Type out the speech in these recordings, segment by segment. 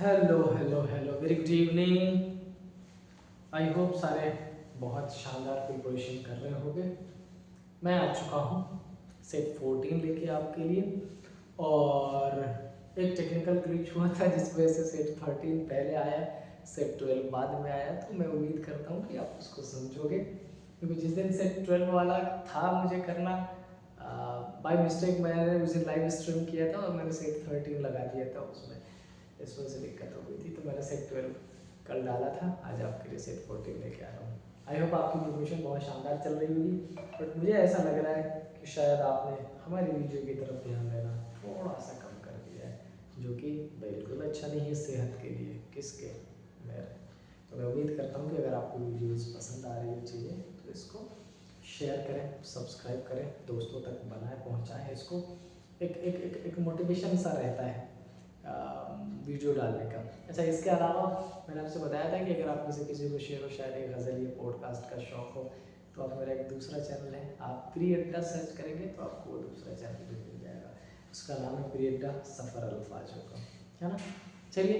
Hello hello hello very good evening. I hope सारे बहुत शानदार प्रिपरेशन कर रहे होंगे। मैं आ चुका हूँ सेट 14 लेके आपके लिए। और एक टेक्निकल ग्लिच हुआ था जिस वजह से सेट 13 पहले आया, सेट 12 बाद में आया। तो मैं उम्मीद करता हूँ कि आप उसको समझोगे, क्योंकि जिस दिन सेट 12 वाला था मुझे करना, बाय मिस्टेक मैंने उस दिन लाइव स्ट्रीम किया था और मैंने सेट 13 लगा दिया था उसमें। इस वजह से दिक्कत हो गई थी, तो मैंने सेट 12 कल डाला था। आज आपके लिए सेट 14 लेके आया हूँ। आई होप आपकी प्रिपरेशन बहुत शानदार चल रही होगी, बट मुझे ऐसा लग रहा है कि शायद आपने हमारी वीडियो की तरफ ध्यान देना थोड़ा सा कम कर दिया है, जो कि बिल्कुल अच्छा नहीं है सेहत के लिए। किसके? मेरे। तो मैं उम्मीद करता हूँ कि अगर आपको वीडियोज़ पसंद आ रही है चीज़ें तो इसको शेयर करें, सब्सक्राइब करें, दोस्तों तक बनाए पहुँचाएँ इसको। एक मोटिवेशन सा रहता है वीडियो डालने का। अच्छा, इसके अलावा मैंने आपसे बताया था कि अगर आप में से किसी को शेर व शायरी, गज़ल या पॉडकास्ट का शौक़ हो तो आप मेरा एक दूसरा चैनल है, आप प्री अड्डा सर्च करेंगे तो आपको वो दूसरा चैनल भी मिल जाएगा। उसका नाम है प्री अड्डा सफ़र अल्फाजों का, है ना। चलिए,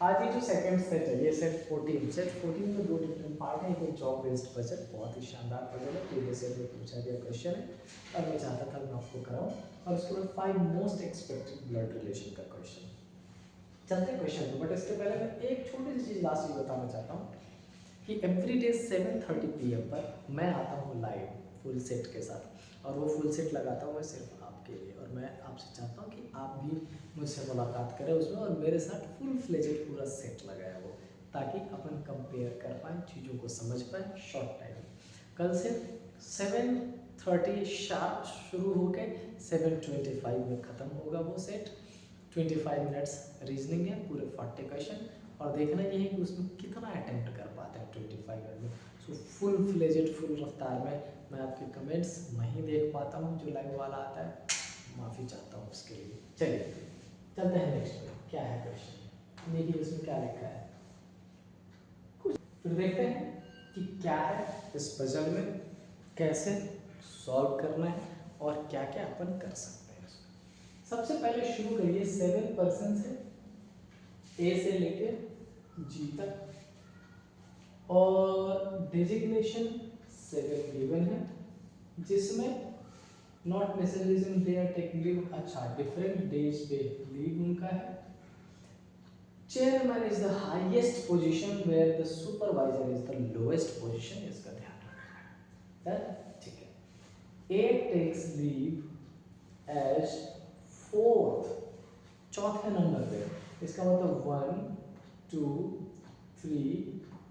आज ये जो सेकंड सेट है, ये सेट 14 में दो डिफरेंट पार्ट है। एक जॉब बेस्ड पजल, बहुत ही शानदार पजल है, प्रीवियस ईयर में पूछा गया क्वेश्चन है और मैं चाहता था मैं आपको कराऊँ। और उसके बाद 5 मोस्ट एक्सपेक्टेड ब्लड रिलेशन का क्वेश्चन। चलते हैं क्वेश्चन को, बट इसके पहले मैं एक छोटी सी चीज़ लास्ट ये बताना चाहता हूँ कि एवरी डे 7:30 PM पर मैं आता हूँ लाइव फुल सेट के साथ, और वो फुल सेट लगाता हूँ मैं सिर्फ आपके लिए। और मैं आपसे चाहता हूँ कि आप भी मुझसे मुलाकात करें उसमें और मेरे साथ फुल फ्लेजेड पूरा सेट लगाए वो, ताकि अपन कंपेयर कर पाएँ, चीज़ों को समझ पाएँ शॉर्ट टाइम में। कल से 7:30 शार्प शुरू होकर 7:25 में ख़त्म होगा वो सेट। 25 मिनट्स रीजनिंग है, पूरे 40 क्वेश्चन, और देखना ये है कि उसमें कितना अटेम्प्ट कर पाते हैं 25 मिनट में। सो फुल फ्लेजेड, फुल रफ्तार में मैं आपके कमेंट्स वहीं देख पाता हूँ जो लाइव वाला आता है, माफ़ी चाहता हूँ उसके लिए। चलिए चलते हैं नेक्स्ट पे। क्या है क्वेश्चन, देखिए इसमें क्या लिखा है, कुछ फिर देखते हैं कि क्या है इस पजल में, कैसे सॉल्व करना है और क्या क्या अपन कर सकते हैं उसमें। सबसे पहले शुरू करिए 7% से, ए से लेके जी तक, और डेजिग्नेशन 7 गिवन है, जिसमें not necessary they are taking leave. अच्छा, डिफरेंट डेज पे लीव उनका है। Chairman is the highest position where the supervisor is the lowest position, इसका ध्यान रखना है। ठीक है। A takes leave as fourth, चौथे नंबर पे, इसका मतलब 1 2 3,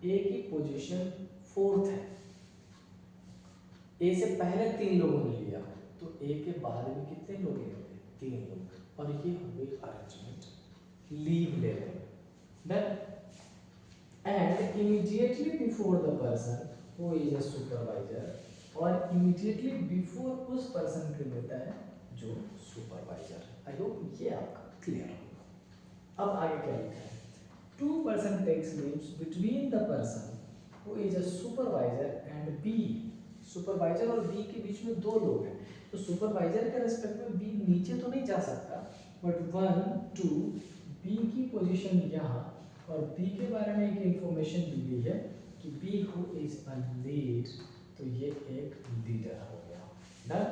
ए की पोजीशन फोर्थ है। ए से पहले 3 लोगों ने लिया, तो ए के बाद भी कितने लोग लेंगे? 3 लोग, और ये हुए अरेंजमेंट, लीव ले रहे हैं। Then and immediately before the person who is a supervisor, और इमीडिएटली बिफोर उस पर्सन के लेता है जो सुपरवाइजर है। आई होप ये आपका क्लियर होगा। अब आगे क्या लिखा है, 2 person takes leaves between the person who is a supervisor and B। Supervisor और बी के बीच में 2 लोग हैं, तो सुपरवाइजर के रेस्पेक्ट में बी नीचे तो नहीं जा सकता, बट 1 2 बी की पोजीशन यहाँ, और बी के बारे में एक इंफॉर्मेशन दी गई है कि B who is a lead, तो ये एक लीडर हो गया। Done.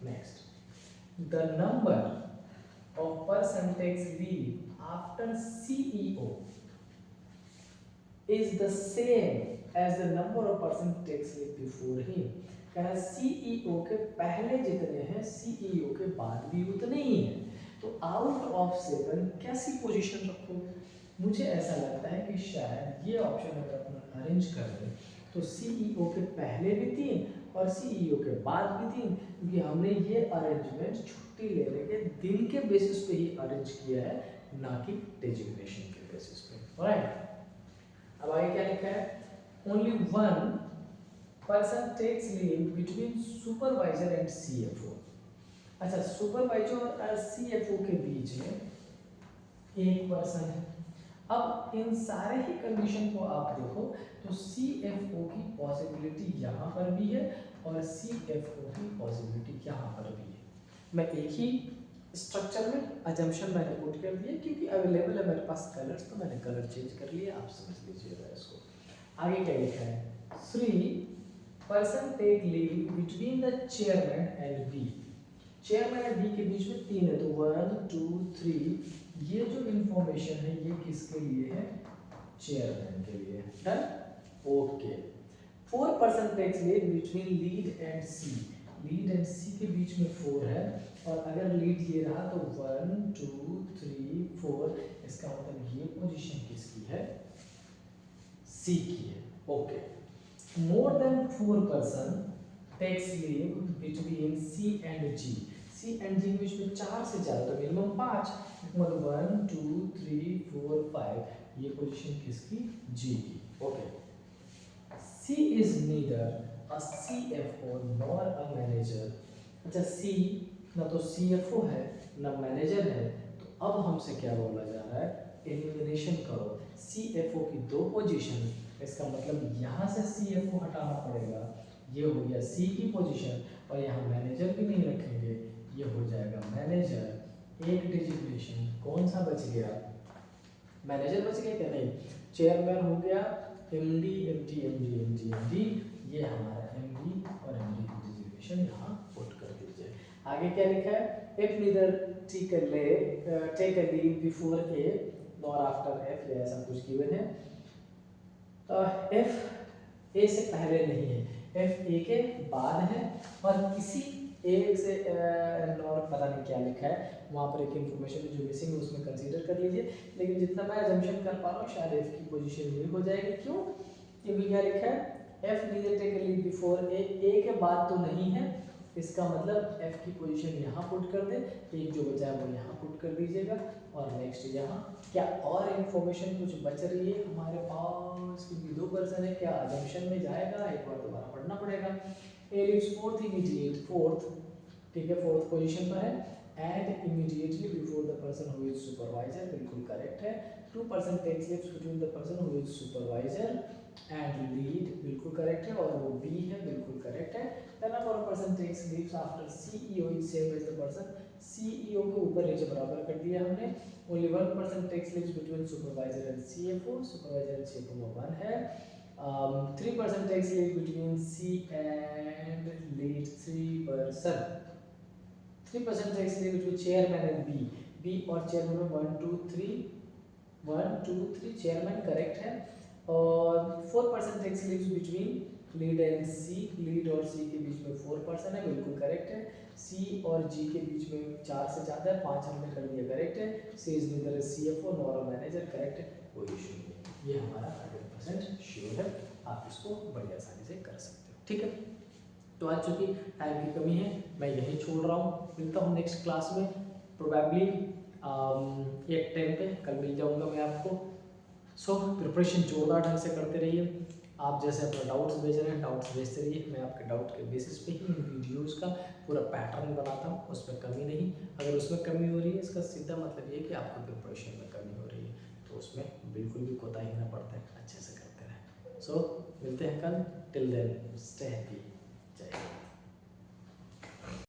Next, the number of person takes leave after CEO is the same as the number of person takes leave before him। कहा CEO के पहले जितने हैं CEO के बाद भी उतने ही हैं, तो आउट ऑफ 7 कैसी पोजीशन रखोगे? मुझे ऐसा लगता है कि शायद ये ऑप्शन अगर अपन अरेंज कर दें तो CEO के पहले भी 3 और CEO के बाद भी 3, क्योंकि हमने ये अरेंजमेंट छुट्टी लेने के दिन के बेसिस पे ही अरेंज किया है, ना कि डेजिग्नेशन के बेसिस पे। राइट। अब आगे क्या लिखा है, only 1 person takes leave between supervisor and CFO। अच्छा, सुपरवाइजर और CFO के बीच में एक पर्सन है। अब इन सारे ही कंडीशन को आप देखो तो CFO की पॉसिबिलिटी यहाँ पर भी है और CFO की पॉसिबिलिटी यहाँ पर भी है। मैं एक ही स्ट्रक्चर में अजम्पशन मैंने पुट कर दिया क्योंकि अवेलेबल है मेरे पास कलर्स, तो मैंने कलर चेंज कर लिया, आप समझ लीजिएगा इसको। आगे क्या लिखा है, 3 person take leave between the chairman and B. Chairman और बी के बीच में 3 है, तो 1 2 3, ये जो इंफॉर्मेशन है ये किसके लिए है, चेयरमैन के लिए। Done, okay. 4 person takes leave between lead and C. Lead and C के बीच में 4 है, और अगर लीड ये रहा तो 1 2 3 4, इसका मतलब ये पोजीशन किसकी है, सी की है। Okay. More than 4 person takes leave between C and G. C and G के बीच में 4 से ज़्यादा, तो मिनिमम 5, मतलब 1 2 3 4 5, ये पोजीशन किसकी, जी की। Okay. C is neither a CFO nor a manager। अच्छा, C ना तो CFO है ना मैनेजर है, तो अब हमसे क्या बोला जा रहा है, एलिमिनेशन करो CFO की 2 पोजीशन। इसका मतलब यहाँ से CFO हटाना पड़ेगा, ये हो गया C की पोजीशन, और यहाँ मैनेजर भी नहीं रखेंगे, ये हो जाएगा मैनेजर। एक डिजिग्नेशन कौन सा बच गया, मैनेजर बच गया क्या, नहीं, चेयरमैन हो गया, MD MD MD MD MD, ये हमारा एमडी और एमडी की डिजिग्नेशन यहाँ पुट कर दीजिए। आगे क्या लिखा है, if neither take a leave before A nor after F, या ऐसा कुछ गिवन है। एफ ए से पहले नहीं है, एफ ए के बाद है, और किसी एक से नॉर पता नहीं क्या लिखा है, वहाँ पर एक इन्फॉर्मेशन जो मिसिंग है उसमें कंसीडर कर लीजिए, लेकिन जितना मैं अजम्पशन कर पा रहा हूँ शायद एफ की पोजीशन यही हो जाएगी। क्यों, क्योंकि क्या लिखा है, F neither take a leave before A के बाद तो नहीं है, इसका मतलब एफ की पोजीशन यहाँ पुट कर दे, एक जो बचा है वो यहाँ पुट कर दीजिएगा, और नेक्स्ट यहाँ क्या और इन्फॉर्मेशन कुछ बच रही है हमारे पास, क्योंकि 2 पर्सन है, क्या अजम्पशन में जाएगा, एक बार दोबारा पढ़ना पड़ेगा। A leaves fourth immediate, fourth, ठीक है, फोर्थ पोजीशन पर है, and immediately before the person who is supervisor, बिल्कुल करेक्ट है। 2 person takes leaves between the person who is supervisor and lead, बिल्कुल करेक्ट है, और वो बी है, बिल्कुल करेक्ट है। The number of person takes leaves after CEO is same as the person, CEO के ऊपर नीचे बराबर कर दिया हमने। Only 1 person takes leaves between supervisor and CFO, supervisor and CFO में 1 है। 3 person takes leave between C and lead, 3 person takes leave between chairman and B, B और चेयरमैन में 1 2 3, 1 2 3, चेयरमैन करेक्ट है। और 4 person takes leaves between lead and C, lead और C के बीच में 4 पर्सन है, बिल्कुल करेक्ट है। सी और जी के बीच में 4 से ज़्यादा है, 5 हमने कर दिया, करेक्ट है। C is neither CFO nor a manager, correct है, कोई इशू नहीं, ये हमारा 100% श्योर है, आप इसको बड़ी आसानी से कर सकते हो। ठीक है, तो आज चूँकि टाइम की कमी है मैं यही छोड़ रहा हूँ, मिलता हूँ नेक्स्ट क्लास में, प्रोबेबली 1:10 पे कल मिल जाऊँगा मैं आपको। सो प्रिपरेशन जोरदार ढंग से करते रहिए, आप जैसे अपना डाउट्स भेज रहे हैं डाउट्स भेजते रहिए, मैं आपके डाउट के बेसिस पे ही इन वीडियोस का पूरा पैटर्न बनाता हूँ, उसमें कमी नहीं। अगर उसमें कमी हो रही है इसका सीधा मतलब ये कि आपको प्रिपरेशन में कमी हो रही है, तो उसमें बिल्कुल भी कोताही ना पड़ता है, अच्छे से करते रहें। सो मिलते हैं कल, टिल देन स्टे हैप्पी, जय हिंद।